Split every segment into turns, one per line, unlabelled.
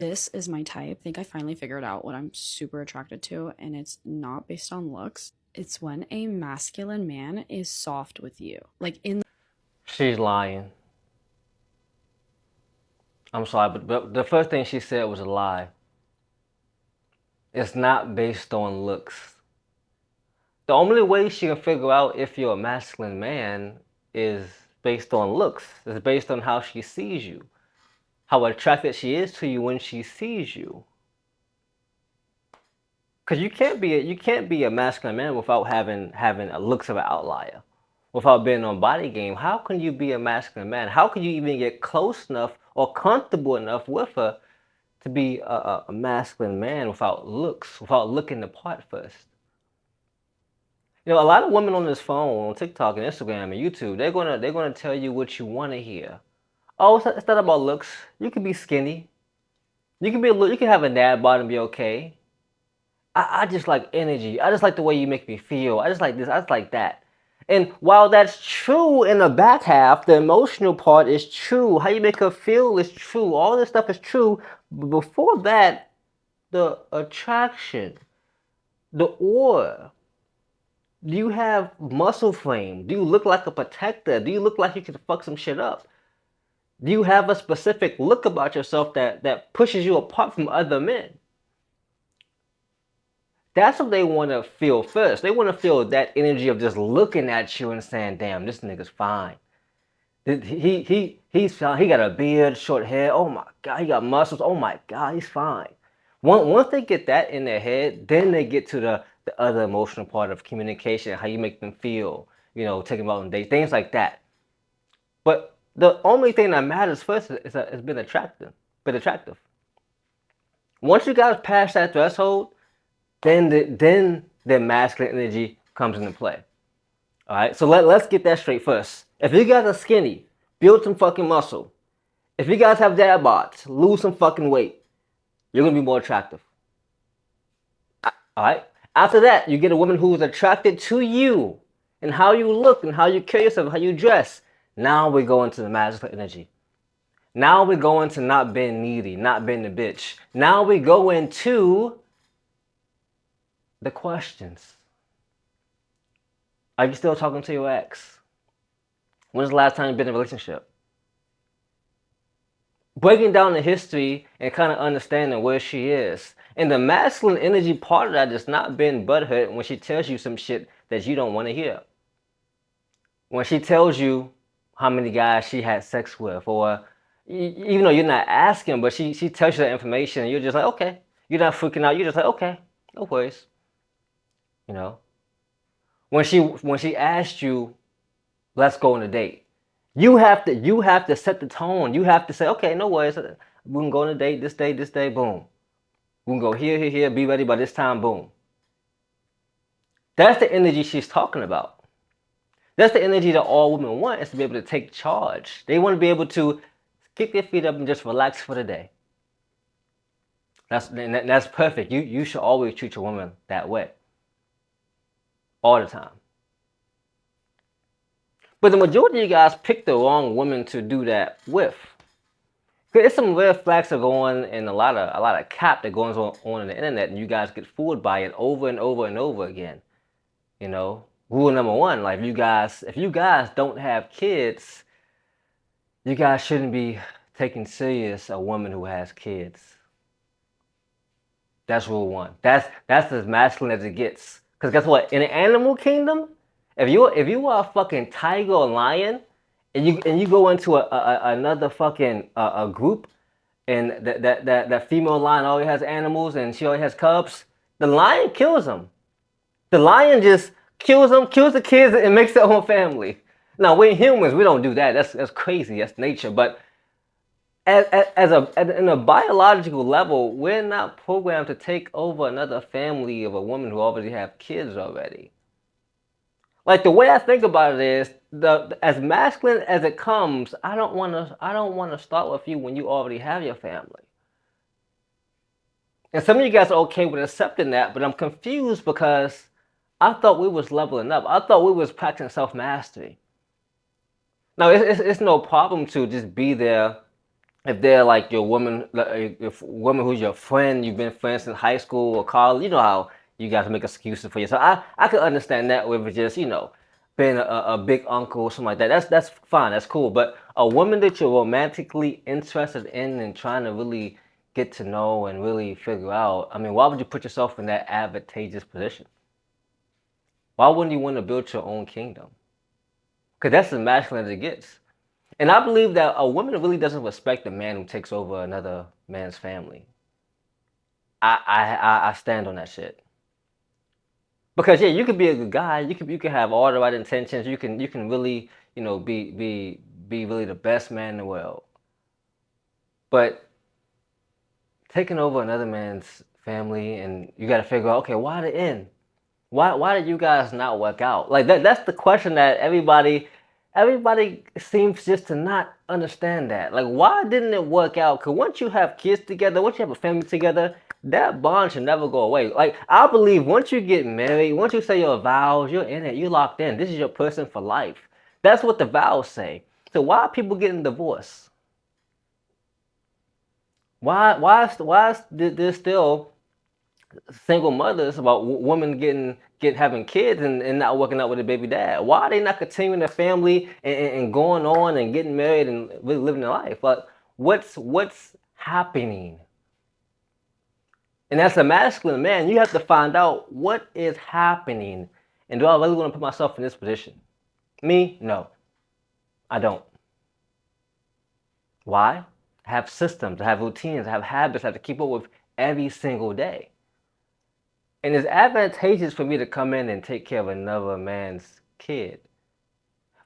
This is my type. I think I finally figured out what I'm super attracted to, and it's not based on looks. It's when a masculine man is soft with you. Like in
She's lying. I'm sorry, but the first thing she said was a lie. It's not based on looks. The only way she can figure out if you're a masculine man is based on looks. It's based on how she sees you, how attracted she is to you when she sees you. Cause you can't be a masculine man without having a looks of an outlier, without being on body game. How can you be a masculine man? How can you even get close enough or comfortable enough with her to be a masculine man without looks, without looking the part first? You know, a lot of women on this phone, on TikTok and Instagram and YouTube, they're gonna tell you what you want to hear. Oh, it's not about looks. You can be skinny. You can have a dad bod and be okay. I just like energy. I just like the way you make me feel. I just like this. I just like that. And while that's true in the back half, the emotional part is true. How you make her feel is true. All this stuff is true. But before that, the attraction, the aura. Do you have muscle frame? Do you look like a protector? Do you look like you can fuck some shit up? Do you have a specific look about yourself that pushes you apart from other men? That's what they want to feel first. They want to feel that energy of just looking at you and saying, "Damn, this nigga's fine. He's fine. He got a beard, short hair. Oh my god, he got muscles. Oh my god, he's fine." Once they get that in their head, then they get to the other emotional part of communication, how you make them feel. You know, taking them out on dates, things like that. But the only thing that matters first is that it's been attractive. Been attractive. Once you guys pass that threshold, then the masculine energy comes into play. All right, so let's get that straight first. If you guys are skinny, build some fucking muscle. If you guys have dad bods, lose some fucking weight. You're gonna be more attractive. All right. After that, you get a woman who is attracted to you and how you look and how you carry yourself, how you dress. Now we go into the masculine energy. Now we go into not being needy, not being a bitch. Now we go into the questions. Are you still talking to your ex? When's the last time you've been in a relationship? Breaking down the history and kind of understanding where she is. And the masculine energy part of that is not being butthurt when she tells you some shit that you don't want to hear. When she tells you how many guys she had sex with, or even though you're not asking, but she tells you that information, and you're just like, okay. You're not freaking out. You're just like, okay, no worries. You know, when she asked you, let's go on a date, you have to set the tone. You have to say, okay, no worries. We can go on a date this day, boom. We can go here, be ready by this time, boom. That's the energy she's talking about. That's the energy that all women want, is to be able to take charge. They want to be able to kick their feet up and just relax for the day. That's perfect. You should always treat your woman that way. All the time. But the majority of you guys pick the wrong woman to do that with. There's some red flags that go on, and a lot of cap that goes on the internet, and you guys get fooled by it over and over and over again. You know, rule number one: like if you guys don't have kids, you guys shouldn't be taking serious a woman who has kids. That's rule one. That's as masculine as it gets. Cause guess what? In the animal kingdom, if you are a fucking tiger or lion, and you go into another fucking a group, and that female lion always has animals and she always has cubs, the lion kills them. The lion just kills them, kills the kids, and makes their own family. Now we humans, we don't do that. That's crazy. That's nature. But in a biological level, we're not programmed to take over another family of a woman who already have kids already. Like the way I think about it is, as masculine as it comes, I don't want to start with you when you already have your family. And some of you guys are okay with accepting that, but I'm confused because I thought we was leveling up. I thought we was practicing self mastery. Now it's no problem to just be there if they're like your woman, if woman who's your friend, you've been friends since high school or college, you know how you guys make excuses for yourself. I could understand that with just being a big uncle or something like that. That's fine. That's cool. But a woman that you're romantically interested in and trying to really get to know and really figure out, I mean, why would you put yourself in that advantageous position? Why wouldn't you want to build your own kingdom? Because that's as masculine as it gets. And I believe that a woman really doesn't respect a man who takes over another man's family. I stand on that shit. Because yeah, you could be a good guy. You could have all the right intentions. You can really be really the best man in the world. But taking over another man's family, and you got to figure out, okay, why the end? Why did you guys not work out? Like that's the question that everybody seems just to not understand that. Like why didn't it work out? Cause once you have kids together, once you have a family together, that bond should never go away. Like I believe once you get married, once you say your vows, you're in it, you're locked in. This is your person for life. That's what the vows say. So why are people getting divorced? Why is there still single mothers about women get having kids and not working out with a baby dad? Why are they not continuing their family and going on and getting married and really living their life? Like what's happening? And as a masculine man, you have to find out what is happening. And do I really want to put myself in this position? Me, no, I don't. Why? I have systems, I have routines, I have habits I have to keep up with every single day. And it's advantageous for me to come in and take care of another man's kid.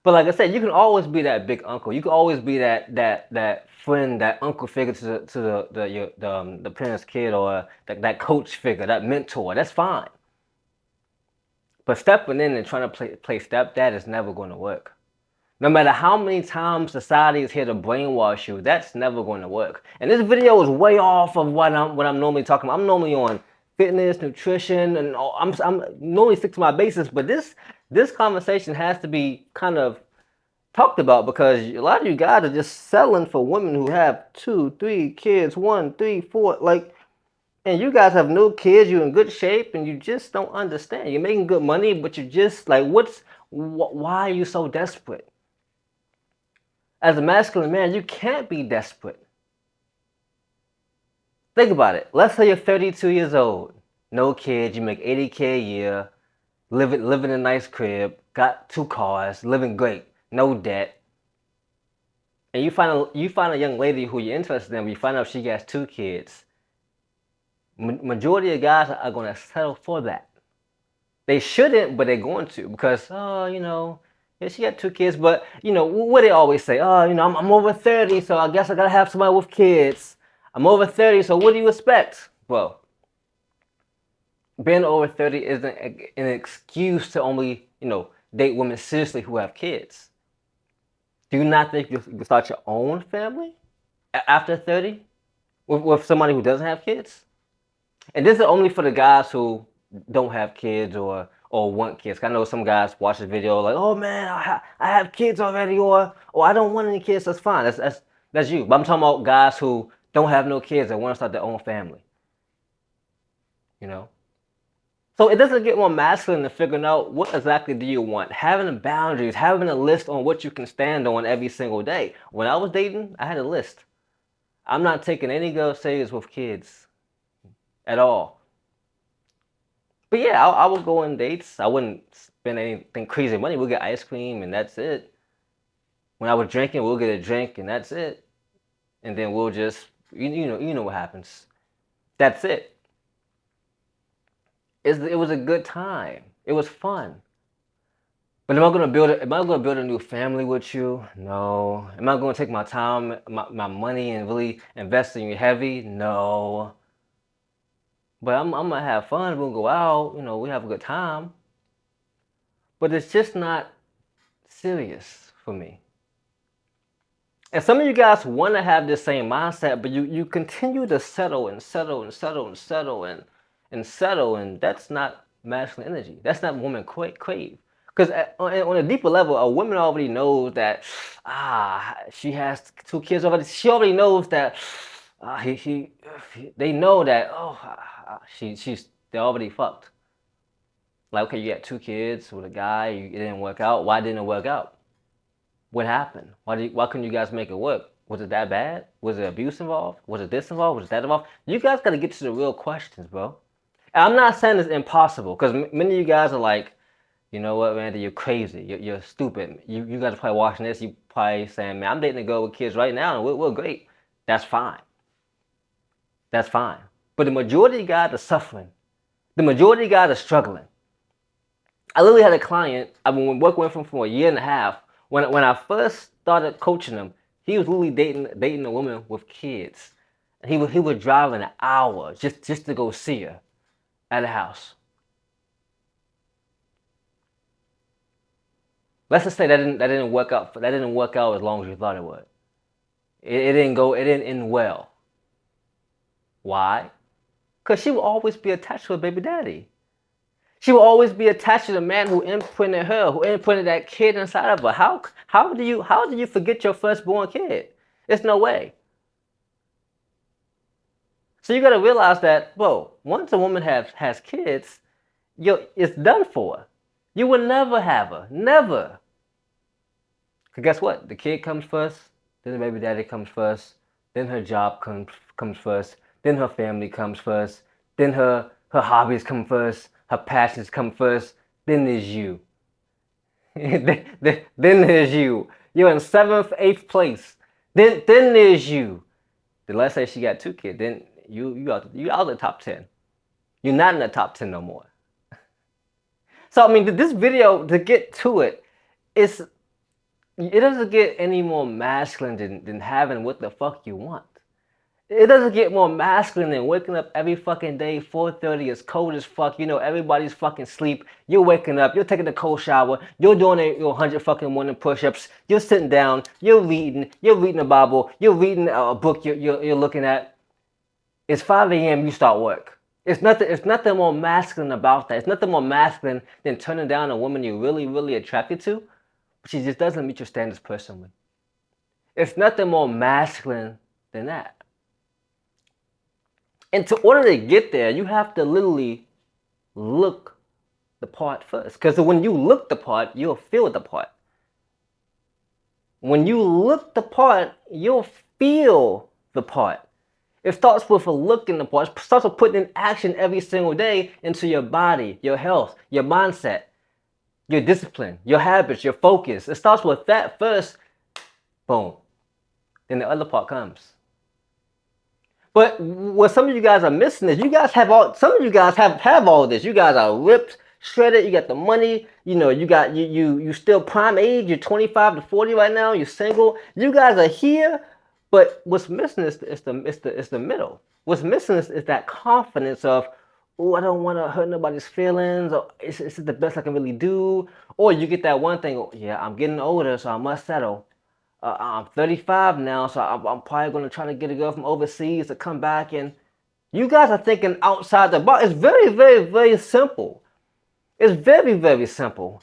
But like I said, you can always be that big uncle. You can always be that friend, that uncle figure to the parent's kid, or that coach figure, that mentor. That's fine. But stepping in and trying to play stepdad is never going to work. No matter how many times society is here to brainwash you, that's never going to work. And this video is way off of what I'm normally talking about. I'm normally on fitness, nutrition, and I'm normally stick to my basis. But this conversation has to be kind of talked about because a lot of you guys are just selling for women who have 2, 3 kids, 1, 3, 4, like. And you guys have no kids, you're in good shape, and you just don't understand. You're making good money, but you just like, why are you so desperate? As a masculine man, you can't be desperate. Think about it. Let's say you're 32 years old, no kids, you make 80K a year, living in a nice crib, got 2 cars, living great, no debt. And you find a young lady who you're interested in, but you find out she has 2 kids. Majority of guys are going to settle for that. They shouldn't, but they're going to because yeah, she got 2 kids, but what they always say, I'm over 30, so I guess I gotta have somebody with kids. I'm over 30, so what do you expect? Well, being over 30 isn't an excuse to only date women seriously who have kids. Do you not think you can start your own family after 30 with somebody who doesn't have kids? And this is only for the guys who don't have kids or want kids. I know some guys watch the video like, oh man, I have kids already, or I don't want any kids. That's fine. That's you. But I'm talking about guys who don't have no kids and want to start their own family. You know. So it doesn't get more masculine than figuring out what exactly do you want. Having boundaries, having a list on what you can stand on every single day. When I was dating, I had a list. I'm not taking any girl serious with kids at all. But yeah, I would go on dates. I wouldn't spend anything crazy money. We'll get ice cream and that's it. When I was drinking, we'll get a drink and that's it. And then we'll just you know what happens. That's it. It was a good time. It was fun. But am I gonna build a new family with you? No. Am I gonna take my time, my money and really invest in you heavy? No. But I'm gonna have fun. We'll go out, we have a good time. But it's just not serious for me. And some of you guys want to have this same mindset, but you continue to settle and settle and settle and settle and settle, and that's not masculine energy. That's not woman crave. Because on a deeper level, a woman already knows that she has 2 kids already. She already knows that they know that they already fucked. Like, okay, you got 2 kids with a guy, it didn't work out. Why didn't it work out? What happened? Why couldn't you guys make it work? Was it that bad? Was it abuse involved? Was it this involved? Was it that involved? You guys got to get to the real questions, bro. And I'm not saying it's impossible, because many of you guys are like, you know what, Randy, you're crazy. You're stupid. You guys are probably watching this. You probably saying, man, I'm dating a girl with kids right now, and we're great. That's fine. That's fine. But the majority of guys are suffering. The majority of guys are struggling. I literally had a client I've been working with him for a year and a half. When I first started coaching him, he was literally dating a woman with kids. And he was driving an hour just to go see her at the house. Let's just say that didn't work out. That didn't work out as long as you thought it would. It didn't end well. Why? Because she will always be attached to her baby daddy. She will always be attached to the man who imprinted her, who imprinted that kid inside of her. How do you forget your firstborn kid? There's no way. So you gotta realize that, bro, once a woman has kids, it's done for. You will never have her. Never. Cause guess what? The kid comes first, then the baby daddy comes first, then her job comes first, then her family comes first, then her hobbies come first, her passions come first, then there's you. then there's you. You're in 7th, 8th place. Then there's you. Then let's say she got 2 kids. Then you out the top 10. You're not in the top 10 no more. So I mean, this video, to get to it doesn't get any more masculine than having what the fuck you want. It doesn't get more masculine than waking up every fucking day, 4:30, it's cold as fuck, you know, everybody's fucking asleep, you're waking up, you're taking a cold shower, you're doing your 100 fucking morning push-ups, you're sitting down, you're reading the Bible, you're reading a book you're looking at. It's 5 a.m., you start work. It's nothing more masculine about that. It's nothing more masculine than turning down a woman you're really, really attracted to, but she just doesn't meet your standards personally. It's nothing more masculine than that. And in order to get there, you have to literally look the part first. Because when you look the part, you'll feel the part. When you look the part, you'll feel the part. It starts with a look in the part. It starts with putting in action every single day into your body, your health, your mindset, your discipline, your habits, your focus. It starts with that first. Boom. Then the other part comes. But what some of you guys are missing is some of you guys have all this. You guys are ripped, shredded, you got the money, you know, you still prime age, you're 25 to 40 right now, you're single. You guys are here, but what's missing is the middle. What's missing is that confidence of, oh, I don't want to hurt nobody's feelings, or it's the best I can really do. Or you get that one thing, oh, yeah, I'm getting older, so I must settle. I'm 35 now, so I'm probably going to try to get a girl from overseas to come back. And you guys are thinking outside the box. It's very, very, very simple. It's very, very simple.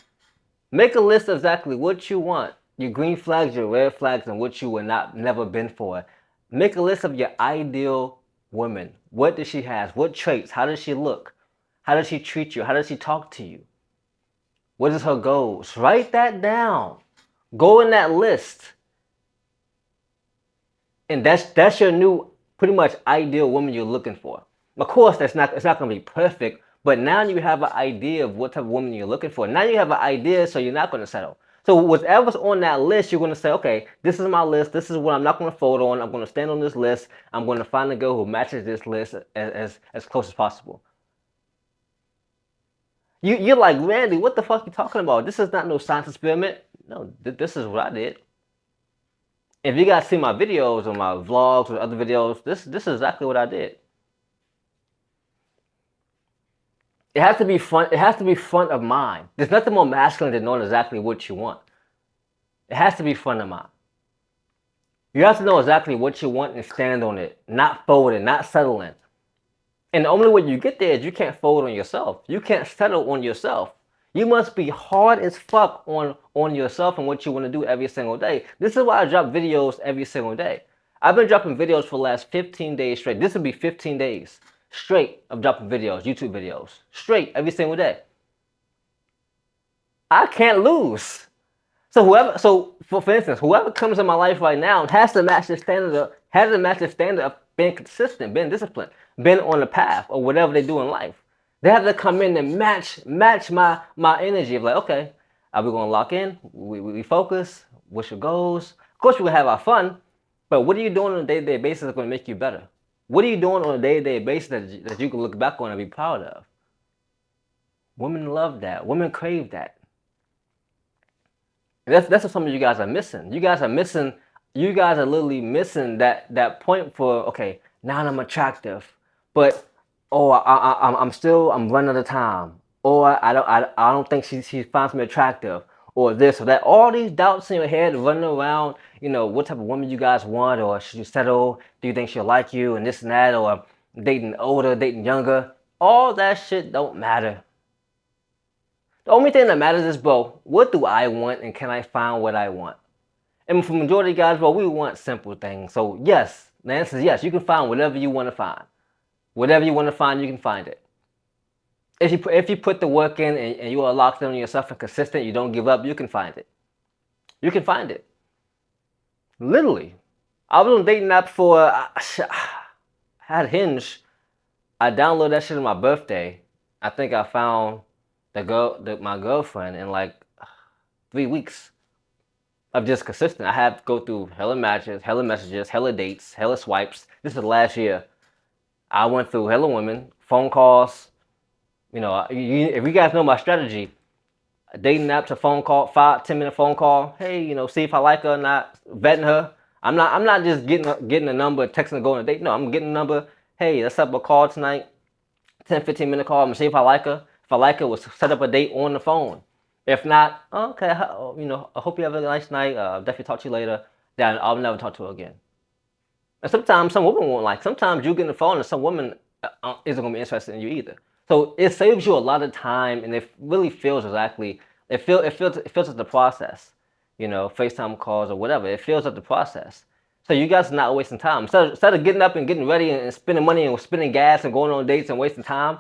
Make a list of exactly what you want. Your green flags, your red flags, and what you would never been for. Make a list of your ideal woman. What does she have? What traits? How does she look? How does she treat you? How does she talk to you? What is her goals? Write that down. Go in that list. And that's your new, pretty much ideal woman you're looking for. Of course, it's not going to be perfect, but now you have an idea of what type of woman you're looking for. Now you have an idea, so you're not going to settle. So whatever's on that list, you're going to say, okay, this is my list. This is what I'm not going to fold on. I'm going to stand on this list. I'm going to find a girl who matches this list as close as possible. You're like, Randy, what the fuck are you talking about? This is not no science experiment. No, this is what I did. If you guys see my videos or my vlogs or other videos, this is exactly what I did. It has to be front. It has to be front of mind. There's nothing more masculine than knowing exactly what you want. It has to be front of mind. You have to know exactly what you want and stand on it, not folding, not settling. And the only way you get there is you can't fold on yourself. You can't settle on yourself. You must be hard as fuck on yourself and what you want to do every single day. This is why I drop videos every single day. I've been dropping videos for the last 15 days straight. This will be 15 days straight of dropping videos, YouTube videos, straight every single day. I can't lose. So for instance, whoever comes in my life right now has to match the standard of being consistent, being disciplined, being on the path or whatever they do in life. They have to come in and match my energy of like, okay, are we gonna lock in? We focus. What's your goals? Of course, we're gonna have our fun, but what are you doing on a day-to-day basis that's gonna make you better? What are you doing on a day-to-day basis that you can look back on and be proud of? Women love that. Women crave that. And that's what some of you guys are missing. You guys are missing. You guys are literally missing that point for okay. Now I'm attractive, but oh I'm running out of time, or I don't think she finds me attractive, or this or that. All these doubts in your head running around. You know what type of woman you guys want, or should you settle? Do you think she'll like you, and this and that, or dating older, dating younger? All that shit don't matter. The only thing that matters is, bro, what do I want and can I find what I want? And for the majority of guys, bro, we want simple things. So yes, the answer is yes. You can find whatever you want to find. Whatever you want to find, you can find it. If you put the work in and you are locked in on yourself and consistent, you don't give up, you can find it. You can find it. Literally. I was on dating app for, I had Hinge. I downloaded that shit on my birthday. I think I found my girlfriend in like 3 weeks of just consistent. I had to go through hella matches, hella messages, hella dates, hella swipes. This is last year. I went through hella women, phone calls. You know, if you guys know my strategy, a dating app to phone call, 5-10 minute phone call. Hey, you know, see if I like her or not. Vetting her. I'm not just getting a number, texting her, going on a date. No, I'm getting a number. Hey, let's set up a call tonight. 10-15 minute call. I'm gonna see if I like her. If I like her, we'll set up a date on the phone. If not, okay, you know, I hope you have a nice night. Definitely talk to you later. Then I'll never talk to her again. And sometimes some women won't like. Sometimes you get on the phone and some woman isn't gonna be interested in you either. So it saves you a lot of time, and it really feels exactly. It feels like the process. You know, FaceTime calls or whatever. It feels like the process. So you guys are not wasting time. Instead of getting up and getting ready and spending money and spending gas and going on dates and wasting time,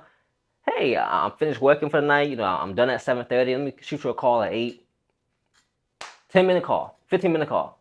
hey, I'm finished working for the night. You know, I'm done at 7:30. Let me shoot you a call at 8. 10-minute call, 15-minute call.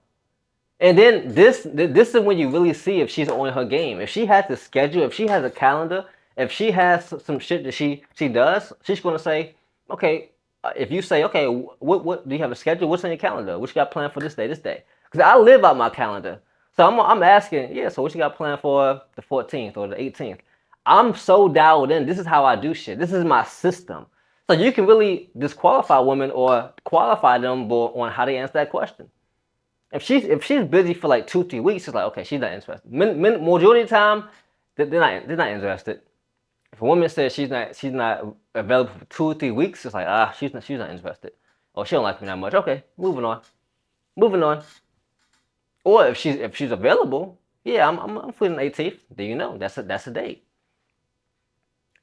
And then this is when you really see if she's on her game. If she has the schedule, if she has a calendar, if she has some shit that she does, she's gonna say, okay. If you say, okay, what do you have a schedule? What's on your calendar? What you got planned for this day? This day? Because I live out my calendar, so I'm asking, yeah. So what you got planned for the 14th or the 18th? I'm so dialed in. This is how I do shit. This is my system. So you can really disqualify women or qualify them on how they answer that question. If she's busy for like 2-3 weeks, it's like okay, she's not interested. Majority of the time, they're not interested. If a woman says she's not available for 2 or 3 weeks, it's like she's not interested. Or she don't like me that much. Okay, moving on. Or if she's available, yeah, I'm free on the 18th. Then you know that's a date.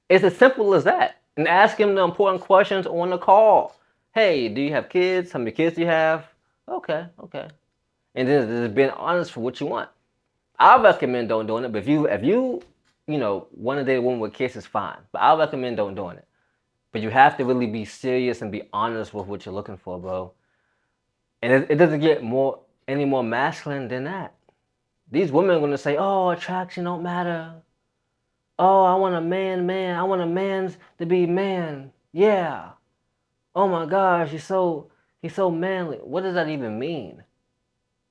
It's as simple as that. And ask him the important questions on the call. Hey, do you have kids? How many kids do you have? Okay. And then just being honest for what you want. I recommend don't doing it, but if you want to date a woman with kids is fine. But I recommend don't doing it. But you have to really be serious and be honest with what you're looking for, bro. And it doesn't get any more masculine than that. These women are gonna say, "Oh, attraction don't matter. Oh, I want a man. I want a man to be man. Yeah. Oh my gosh, he's so manly." What does that even mean?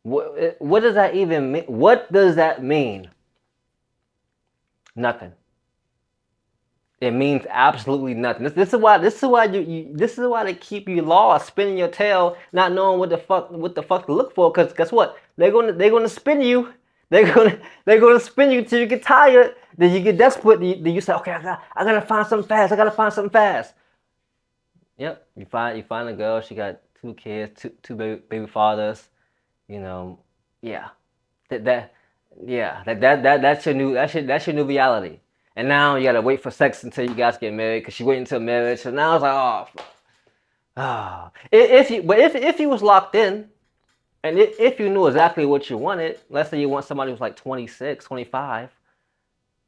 What does that even mean? What does that mean? Nothing. It means absolutely nothing. This is why they keep you lost, spinning your tail, not knowing what the fuck to look for. Because guess what? They're gonna spin you. They're gonna spin you till you get tired. Then you get desperate. Then you say, okay, I gotta find something fast. Yep. You find a girl. She got 2 kids, two baby fathers. You know, yeah. That's your new reality. And now you gotta wait for sex until you guys get married because she waiting until marriage. So now it's like, oh, fuck. If you was locked in, and if you knew exactly what you wanted, let's say you want somebody who's like 26, 25,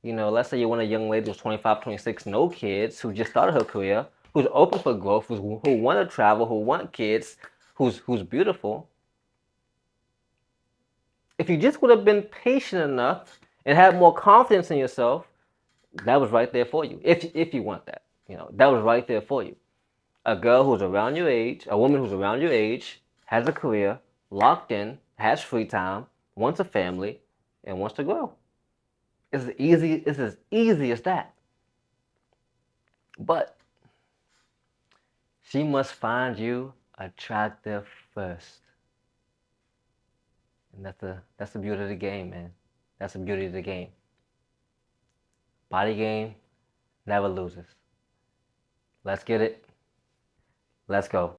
let's say you want a young lady who's 25, 26, no kids, who just started her career, who's open for growth, who want to travel, who want kids, who's beautiful. If you just would have been patient enough and had more confidence in yourself, that was right there for you. If you want that, that was right there for you. A girl who's around your age, a woman who's around your age, has a career, locked in, has free time, wants a family, and wants to grow. It's as easy as that. But she must find you attractive first. And that's the beauty of the game, man. That's the beauty of the game. Body game never loses. Let's get it. Let's go.